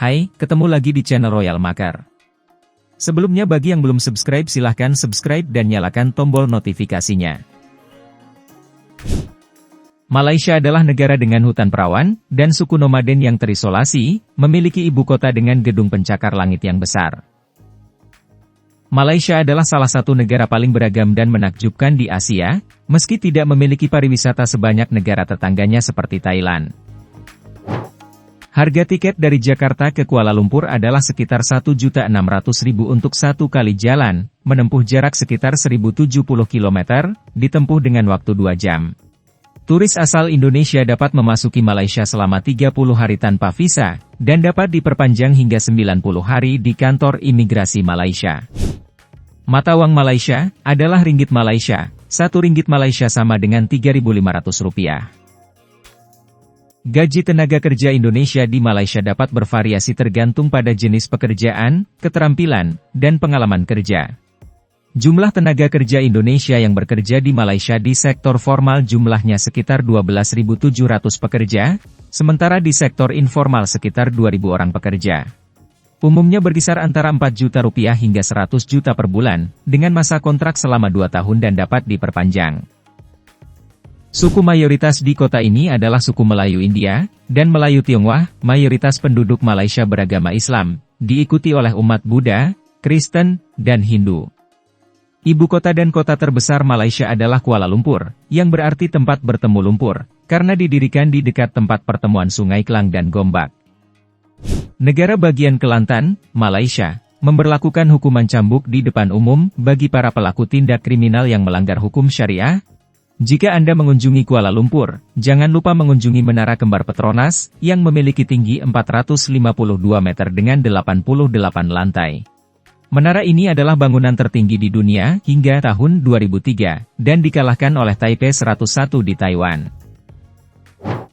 Hai, ketemu lagi di channel Royal Makar. Sebelumnya bagi yang belum subscribe silahkan subscribe dan nyalakan tombol notifikasinya. Malaysia adalah negara dengan hutan perawan, dan suku nomaden yang terisolasi, memiliki ibu kota dengan gedung pencakar langit yang besar. Malaysia adalah salah satu negara paling beragam dan menakjubkan di Asia, meski tidak memiliki pariwisata sebanyak negara tetangganya seperti Thailand. Harga tiket dari Jakarta ke Kuala Lumpur adalah sekitar 1.600.000 untuk satu kali jalan, menempuh jarak sekitar 1.070 km, ditempuh dengan waktu 2 jam. Turis asal Indonesia dapat memasuki Malaysia selama 30 hari tanpa visa, dan dapat diperpanjang hingga 90 hari di kantor imigrasi Malaysia. Mata wang Malaysia adalah ringgit Malaysia, 1 ringgit Malaysia sama dengan Rp3.500. Gaji tenaga kerja Indonesia di Malaysia dapat bervariasi tergantung pada jenis pekerjaan, keterampilan, dan pengalaman kerja. Jumlah tenaga kerja Indonesia yang bekerja di Malaysia di sektor formal jumlahnya sekitar 12.700 pekerja, sementara di sektor informal sekitar 2.000 orang pekerja. Umumnya berkisar antara 4 juta rupiah hingga 100 juta per bulan, dengan masa kontrak selama 2 tahun dan dapat diperpanjang. Suku mayoritas di kota ini adalah suku Melayu India, dan Melayu Tionghoa. Mayoritas penduduk Malaysia beragama Islam, diikuti oleh umat Buddha, Kristen, dan Hindu. Ibu kota dan kota terbesar Malaysia adalah Kuala Lumpur, yang berarti tempat bertemu lumpur, karena didirikan di dekat tempat pertemuan Sungai Klang dan Gombak. Negara bagian Kelantan, Malaysia, memberlakukan hukuman cambuk di depan umum bagi para pelaku tindak kriminal yang melanggar hukum syariah. Jika Anda mengunjungi Kuala Lumpur, jangan lupa mengunjungi Menara Kembar Petronas, yang memiliki tinggi 452 meter dengan 88 lantai. Menara ini adalah bangunan tertinggi di dunia hingga tahun 2003, dan dikalahkan oleh Taipei 101 di Taiwan.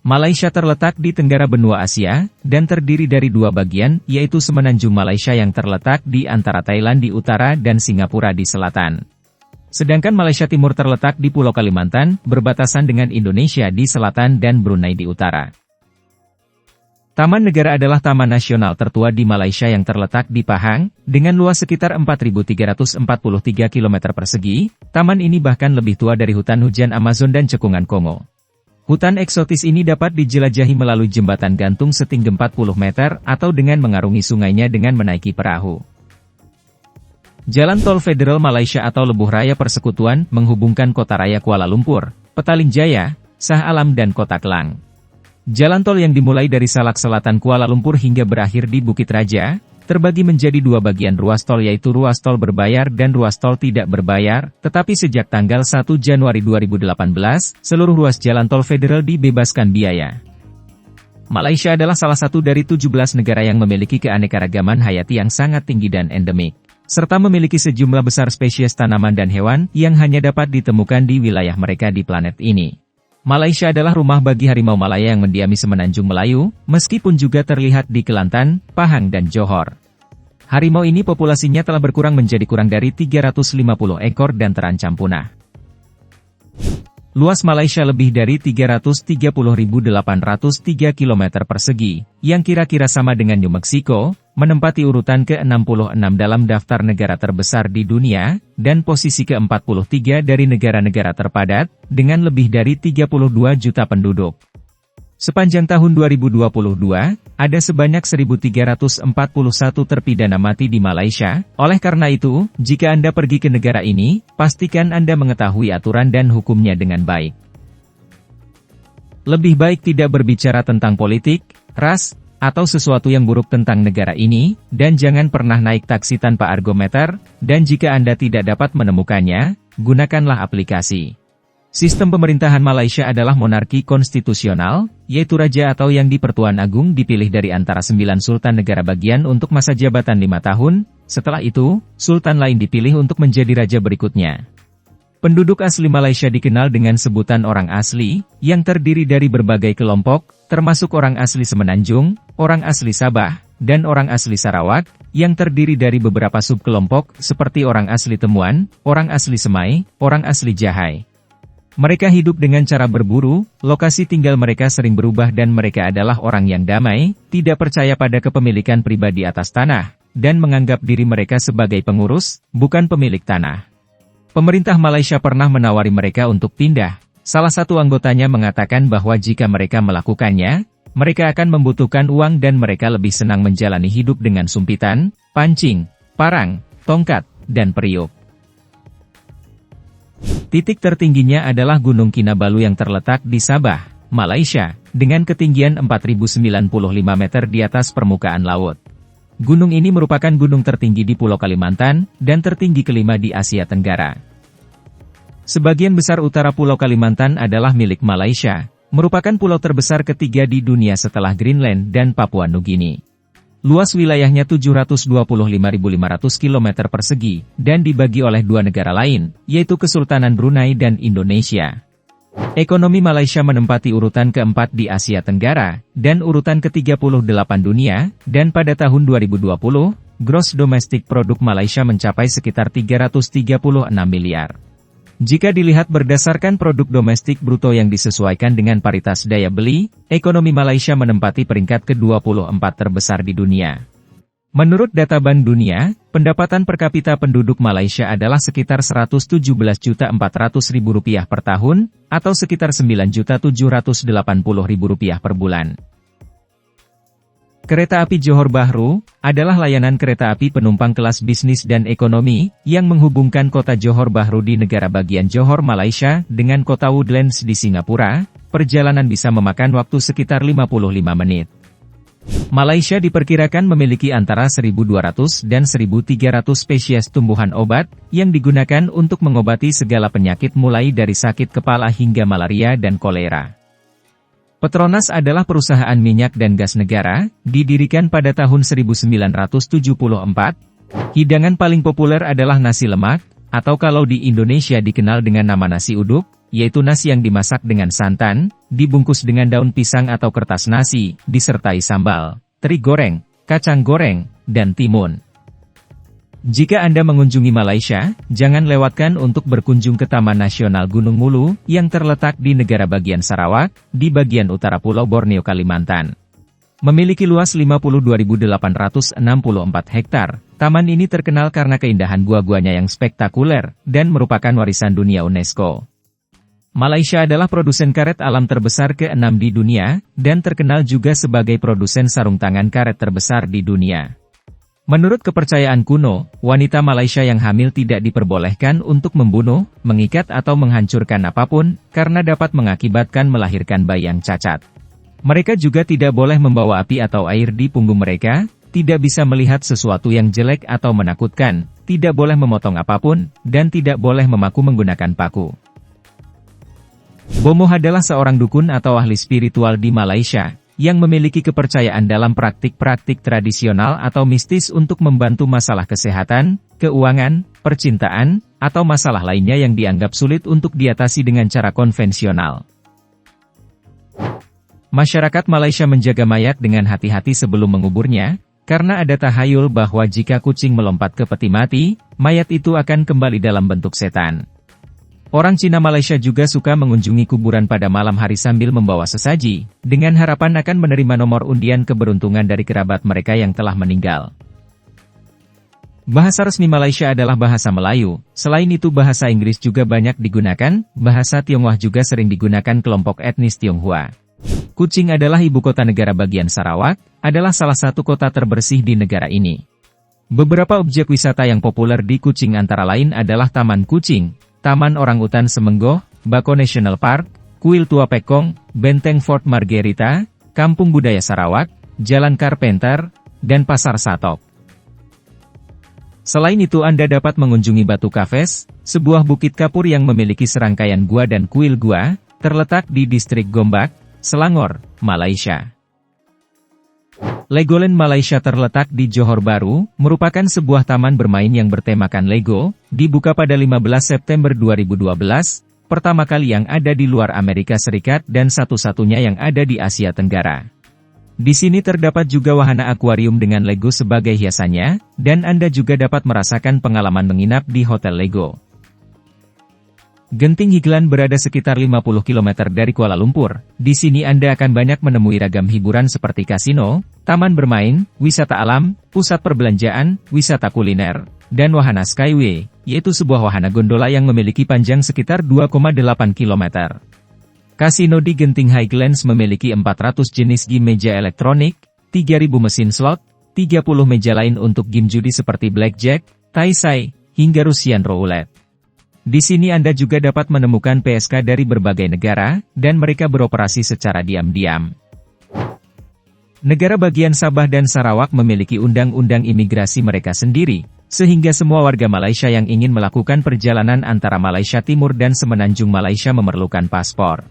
Malaysia terletak di tenggara benua Asia, dan terdiri dari 2 bagian, yaitu Semenanjung Malaysia yang terletak di antara Thailand di utara dan Singapura di selatan. Sedangkan Malaysia Timur terletak di Pulau Kalimantan, berbatasan dengan Indonesia di selatan dan Brunei di utara. Taman Negara adalah taman nasional tertua di Malaysia yang terletak di Pahang, dengan luas sekitar 4.343 km persegi. Taman ini bahkan lebih tua dari hutan hujan Amazon dan cekungan Kongo. Hutan eksotis ini dapat dijelajahi melalui jembatan gantung setinggi 40 meter atau dengan mengarungi sungainya dengan menaiki perahu. Jalan Tol Federal Malaysia atau Lebuh Raya Persekutuan menghubungkan kota raya Kuala Lumpur, Petaling Jaya, Shah Alam dan Kota Klang. Jalan tol yang dimulai dari Salak Selatan Kuala Lumpur hingga berakhir di Bukit Raja, terbagi menjadi 2 bagian ruas tol yaitu ruas tol berbayar dan ruas tol tidak berbayar, tetapi sejak tanggal 1 Januari 2018, seluruh ruas jalan tol federal dibebaskan biaya. Malaysia adalah salah satu dari 17 negara yang memiliki keanekaragaman hayati yang sangat tinggi dan endemik, serta memiliki sejumlah besar spesies tanaman dan hewan yang hanya dapat ditemukan di wilayah mereka di planet ini. Malaysia adalah rumah bagi harimau Malaya yang mendiami Semenanjung Melayu, meskipun juga terlihat di Kelantan, Pahang dan Johor. Harimau ini populasinya telah berkurang menjadi kurang dari 350 ekor dan terancam punah. Luas Malaysia lebih dari 330.803 km persegi, yang kira-kira sama dengan New Mexico, menempati urutan ke-66 dalam daftar negara terbesar di dunia, dan posisi ke-43 dari negara-negara terpadat, dengan lebih dari 32 juta penduduk. Sepanjang tahun 2022, ada sebanyak 1.341 terpidana mati di Malaysia. Oleh karena itu, jika Anda pergi ke negara ini, pastikan Anda mengetahui aturan dan hukumnya dengan baik. Lebih baik tidak berbicara tentang politik, ras, atau sesuatu yang buruk tentang negara ini, dan jangan pernah naik taksi tanpa argometer, dan jika Anda tidak dapat menemukannya, gunakanlah aplikasi. Sistem pemerintahan Malaysia adalah monarki konstitusional, yaitu raja atau yang di-Pertuan Agung dipilih dari antara 9 sultan negara bagian untuk masa jabatan 5 tahun, setelah itu, sultan lain dipilih untuk menjadi raja berikutnya. Penduduk asli Malaysia dikenal dengan sebutan orang asli, yang terdiri dari berbagai kelompok, termasuk orang asli Semenanjung, orang asli Sabah, dan orang asli Sarawak, yang terdiri dari beberapa subkelompok seperti orang asli Temuan, orang asli Semai, orang asli Jahai. Mereka hidup dengan cara berburu, lokasi tinggal mereka sering berubah dan mereka adalah orang yang damai, tidak percaya pada kepemilikan pribadi atas tanah, dan menganggap diri mereka sebagai pengurus, bukan pemilik tanah. Pemerintah Malaysia pernah menawari mereka untuk pindah. Salah satu anggotanya mengatakan bahwa jika mereka melakukannya, mereka akan membutuhkan uang dan mereka lebih senang menjalani hidup dengan sumpitan, pancing, parang, tongkat, dan periuk. Titik tertingginya adalah Gunung Kinabalu yang terletak di Sabah, Malaysia, dengan ketinggian 4095 meter di atas permukaan laut. Gunung ini merupakan gunung tertinggi di Pulau Kalimantan, dan tertinggi kelima di Asia Tenggara. Sebagian besar utara Pulau Kalimantan adalah milik Malaysia, merupakan pulau terbesar ketiga di dunia setelah Greenland dan Papua Nugini. Luas wilayahnya 725.500 km persegi, dan dibagi oleh dua negara lain, yaitu Kesultanan Brunei dan Indonesia. Ekonomi Malaysia menempati urutan keempat di Asia Tenggara, dan urutan ke-38 dunia, dan pada tahun 2020, gross domestic product Malaysia mencapai sekitar 336 miliar. Jika dilihat berdasarkan produk domestik bruto yang disesuaikan dengan paritas daya beli, ekonomi Malaysia menempati peringkat ke-24 terbesar di dunia. Menurut data Bank Dunia, pendapatan per kapita penduduk Malaysia adalah sekitar Rp117.400.000 per tahun, atau sekitar Rp9.780.000 per bulan. Kereta api Johor Bahru adalah layanan kereta api penumpang kelas bisnis dan ekonomi yang menghubungkan kota Johor Bahru di negara bagian Johor, Malaysia dengan kota Woodlands di Singapura. Perjalanan bisa memakan waktu sekitar 55 menit. Malaysia diperkirakan memiliki antara 1.200 dan 1.300 spesies tumbuhan obat yang digunakan untuk mengobati segala penyakit mulai dari sakit kepala hingga malaria dan kolera. Petronas adalah perusahaan minyak dan gas negara, didirikan pada tahun 1974. Hidangan paling populer adalah nasi lemak, atau kalau di Indonesia dikenal dengan nama nasi uduk, yaitu nasi yang dimasak dengan santan, dibungkus dengan daun pisang atau kertas nasi, disertai sambal, teri goreng, kacang goreng, dan timun. Jika Anda mengunjungi Malaysia, jangan lewatkan untuk berkunjung ke Taman Nasional Gunung Mulu, yang terletak di negara bagian Sarawak, di bagian utara Pulau Borneo, Kalimantan. Memiliki luas 52.864 hektar, taman ini terkenal karena keindahan gua-guanya yang spektakuler, dan merupakan warisan dunia UNESCO. Malaysia adalah produsen karet alam terbesar ke-6 di dunia, dan terkenal juga sebagai produsen sarung tangan karet terbesar di dunia. Menurut kepercayaan kuno, wanita Malaysia yang hamil tidak diperbolehkan untuk membunuh, mengikat atau menghancurkan apapun, karena dapat mengakibatkan melahirkan bayi yang cacat. Mereka juga tidak boleh membawa api atau air di punggung mereka, tidak bisa melihat sesuatu yang jelek atau menakutkan, tidak boleh memotong apapun, dan tidak boleh memaku menggunakan paku. Bomoh adalah seorang dukun atau ahli spiritual di Malaysia, yang memiliki kepercayaan dalam praktik-praktik tradisional atau mistis untuk membantu masalah kesehatan, keuangan, percintaan, atau masalah lainnya yang dianggap sulit untuk diatasi dengan cara konvensional. Masyarakat Malaysia menjaga mayat dengan hati-hati sebelum menguburnya, karena ada tahayul bahwa jika kucing melompat ke peti mati, mayat itu akan kembali dalam bentuk setan. Orang Cina Malaysia juga suka mengunjungi kuburan pada malam hari sambil membawa sesaji, dengan harapan akan menerima nomor undian keberuntungan dari kerabat mereka yang telah meninggal. Bahasa resmi Malaysia adalah bahasa Melayu, selain itu bahasa Inggris juga banyak digunakan, bahasa Tionghoa juga sering digunakan kelompok etnis Tionghoa. Kuching adalah ibu kota negara bagian Sarawak, adalah salah satu kota terbersih di negara ini. Beberapa objek wisata yang populer di Kuching antara lain adalah Taman Kuching, Taman Orangutan Semenggoh, Bako National Park, Kuil Tua Pekong, Benteng Fort Margherita, Kampung Budaya Sarawak, Jalan Carpenter, dan Pasar Satok. Selain itu Anda dapat mengunjungi Batu Kafes, sebuah bukit kapur yang memiliki serangkaian gua dan kuil gua, terletak di distrik Gombak, Selangor, Malaysia. Legoland Malaysia terletak di Johor Bahru, merupakan sebuah taman bermain yang bertemakan Lego, dibuka pada 15 September 2012, pertama kali yang ada di luar Amerika Serikat dan satu-satunya yang ada di Asia Tenggara. Di sini terdapat juga wahana akuarium dengan Lego sebagai hiasannya, dan Anda juga dapat merasakan pengalaman menginap di Hotel Lego. Genting Highland berada sekitar 50 km dari Kuala Lumpur. Di sini Anda akan banyak menemui ragam hiburan seperti kasino, taman bermain, wisata alam, pusat perbelanjaan, wisata kuliner, dan wahana Skyway, yaitu sebuah wahana gondola yang memiliki panjang sekitar 2,8 km. Kasino di Genting Highlands memiliki 400 jenis game meja elektronik, 3.000 mesin slot, 30 meja lain untuk game judi seperti blackjack, taisai, hingga Russian roulette. Di sini Anda juga dapat menemukan PSK dari berbagai negara, dan mereka beroperasi secara diam-diam. Negara bagian Sabah dan Sarawak memiliki undang-undang imigrasi mereka sendiri, sehingga semua warga Malaysia yang ingin melakukan perjalanan antara Malaysia Timur dan Semenanjung Malaysia memerlukan paspor.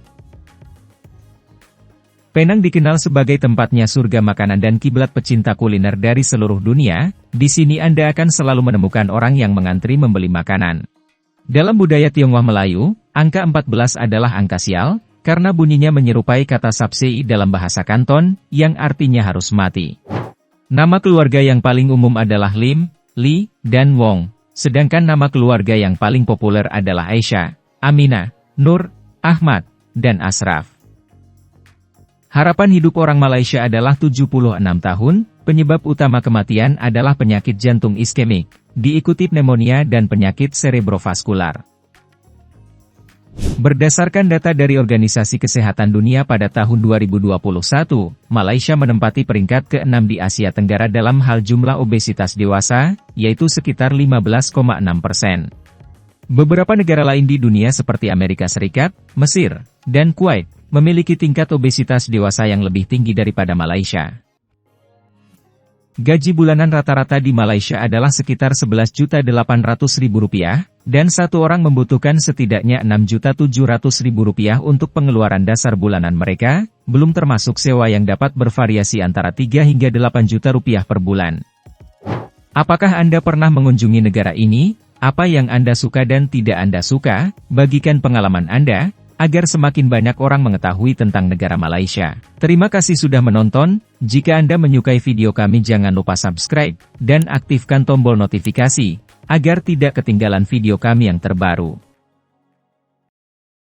Penang dikenal sebagai tempatnya surga makanan dan kiblat pecinta kuliner dari seluruh dunia. Di sini Anda akan selalu menemukan orang yang mengantri membeli makanan. Dalam budaya Tionghoa Melayu, angka 14 adalah angka sial, karena bunyinya menyerupai kata sapsei dalam bahasa Kanton, yang artinya harus mati. Nama keluarga yang paling umum adalah Lim, Li, dan Wong, sedangkan nama keluarga yang paling populer adalah Aisyah, Aminah, Nur, Ahmad, dan Ashraf. Harapan hidup orang Malaysia adalah 76 tahun, penyebab utama kematian adalah penyakit jantung iskemik, diikuti pneumonia dan penyakit cerebrovaskular. Berdasarkan data dari Organisasi Kesehatan Dunia pada tahun 2021, Malaysia menempati peringkat ke-6 di Asia Tenggara dalam hal jumlah obesitas dewasa, yaitu sekitar 15,6%. Beberapa negara lain di dunia seperti Amerika Serikat, Mesir, dan Kuwait, memiliki tingkat obesitas dewasa yang lebih tinggi daripada Malaysia. Gaji bulanan rata-rata di Malaysia adalah sekitar Rp11.800.000, dan satu orang membutuhkan setidaknya Rp6.700.000 untuk pengeluaran dasar bulanan mereka, belum termasuk sewa yang dapat bervariasi antara 3 hingga 8 juta rupiah per bulan. Apakah Anda pernah mengunjungi negara ini? Apa yang Anda suka dan tidak Anda suka? Bagikan pengalaman Anda, agar semakin banyak orang mengetahui tentang negara Malaysia. Terima kasih sudah menonton. Jika Anda menyukai video kami jangan lupa subscribe, dan aktifkan tombol notifikasi, agar tidak ketinggalan video kami yang terbaru.